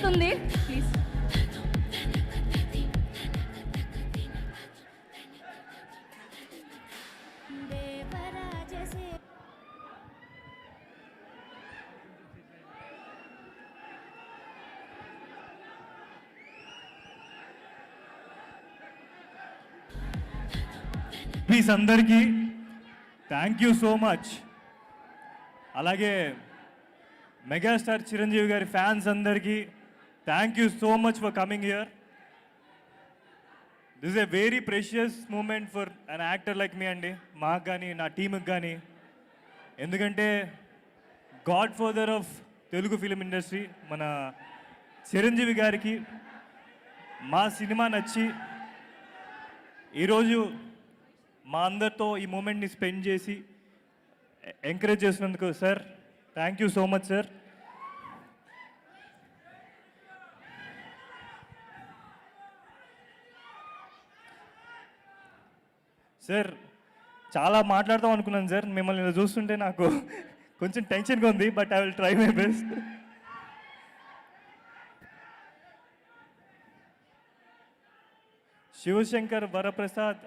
వస్తుంది please. Please అందరికీ thank you so much. అలాగే మెగాస్టార్ చిరంజీవి గారి ఫ్యాన్స్ అందరికీ thank you so much for coming here. This a very precious moment for an actor like me అండి, మాకు కానీ నా టీంకి కానీ. ఎందుకంటే godfather of Telugu film industry మన చిరంజీవి గారికి మా సినిమా నచ్చి ఈరోజు మా అందరితో ఈ మూమెంట్ని స్పెండ్ చేసి ఎంకరేజ్ చేసినందుకు sir thank you so much sir. Sir చాలా మాట్లాడతాం అనుకున్నాను సార్, మిమ్మల్ని ఇలా చూస్తుంటే నాకు కొంచెం టెన్షన్గా ఉంది, but I will try my best. Sivashankar Varaprasad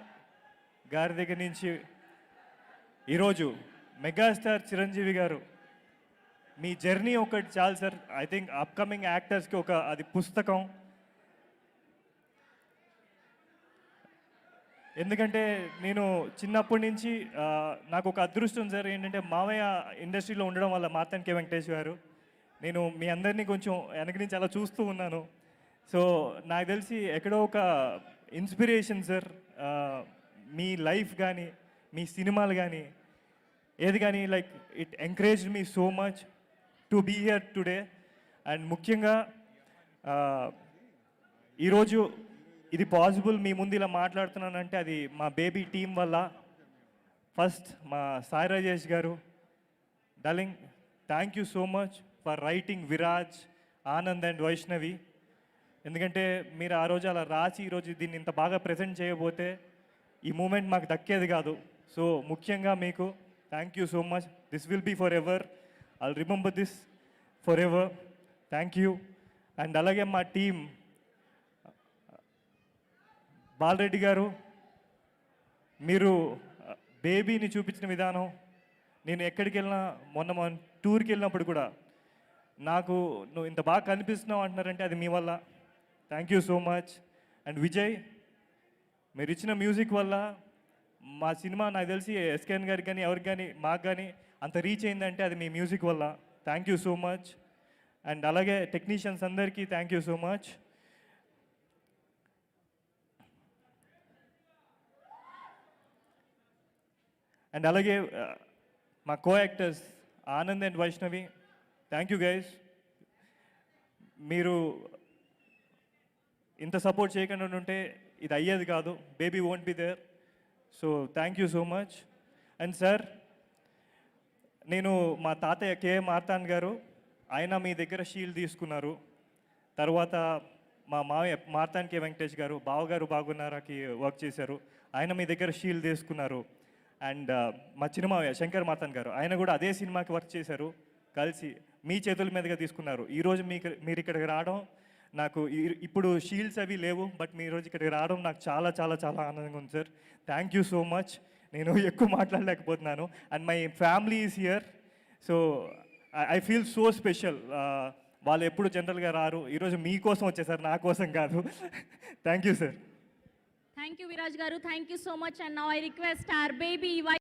గారి దగ్గర నుంచి ఈరోజు మెగాస్టార్ చిరంజీవి గారు మీ జర్నీ ఒకటి చాలు సార్. ఐ థింక్ అప్కమింగ్ యాక్టర్స్కి ఒక అది పుస్తకం. ఎందుకంటే నేను చిన్నప్పటి నుంచి నాకు ఒక అదృష్టం సార్ ఏంటంటే మావయ్య ఇండస్ట్రీలో ఉండడం వల్ల మార్తాండ్ కే వెంకటేష్ గారు నేను మీ అందరినీ కొంచెం వెనక నుంచి అలా చూస్తూ ఉన్నాను. సో నాకు తెలిసి ఎక్కడో ఒక ఇన్స్పిరేషన్ సార్. మీ లైఫ్ కానీ మీ సినిమాలు కానీ ఏది కానీ like it encourage me so much to be here today. And ముఖ్యంగా ఈరోజు ఇది పాసిబుల్ మీ ముందు ఇలా మాట్లాడుతున్నానంటే అది మా బేబీ టీం వల్ల. ఫస్ట్ మా సాయి రాజేష్ గారు, darling thank you so much for writing Viraj, Anand and Vaishnavi. ఎందుకంటే మీరు ఆ రోజు అలా రాసి ఈరోజు దీన్ని ఇంత బాగా ప్రజెంట్ చేయబోతే ఈ మూమెంట్ మాకు దక్కేది కాదు. సో ముఖ్యంగా మీకు thank you so much. This will be forever, I will remember this forever. Thank you. And అలాగే మా టీం బాలరెడ్డి గారు, మీరు బేబీని చూపించిన విధానం, నేను ఎక్కడికి వెళ్ళినా మొన్న టూర్కి వెళ్ళినప్పుడు కూడా నాకు నువ్వు ఇంత బాగా కనిపిస్తున్నావు అంటున్నారంటే అది మీ వల్ల. Thank you so much. And Vijay, మీరు ఇచ్చిన మ్యూజిక్ వల్ల మా సినిమా నాకు తెలిసి ఎస్కేఎన్ గారికి కానీ ఎవరికి కానీ మాకు కానీ అంత రీచ్ అయిందంటే అది మీ మ్యూజిక్ వల్ల. Thank you so much. And అలాగే టెక్నీషియన్స్ అందరికీ thank you so much. And అలాగే మా co actors Anand and Vaishnavi, thank you guys. మీరు ఇంత సపోర్ట్ చేయకుండా ఉంటే ఇది అయ్యేది కాదు, baby won't be there. So thank you so much. And sir, నేను మా తాతయ్య కే మార్తాండ్ గారు, ఆయన మీ దగ్గర షీల్డ్ తీసుకున్నారు. తర్వాత మా మావయ్య మార్తాండ్ కే వెంకటేష్ గారు, బావగారు బాగున్నారాకి వర్క్ చేశారు, ఆయన మీ దగ్గర షీల్డ్ తీసుకున్నారు. అండ్ మా చిన్నమావయ్య శంకర్ మార్తాండ్ గారు, ఆయన కూడా అదే సినిమాకి వర్క్ చేశారు, కలిసి మీ చేతుల మీదుగా తీసుకున్నారు. ఈరోజు మీరు ఇక్కడికి రావడం నాకు ఇప్పుడు షీల్డ్స్ అవి లేవు, బట్ మీ రోజు ఇక్కడికి రావడం నాకు చాలా చాలా చాలా ఆనందంగా ఉంది sir. Thank you so much. నేను ఎక్కువ మాట్లాడలేకపోతున్నాను. And my family is here, so I feel so special. వాళ్ళు ఎప్పుడు జనరల్గా రారు, ఈరోజు మీకోసం వచ్చేసారు, నా కోసం కాదు. Thank you sir. Thank you Viraj గారు, thank you so much. And now I request our baby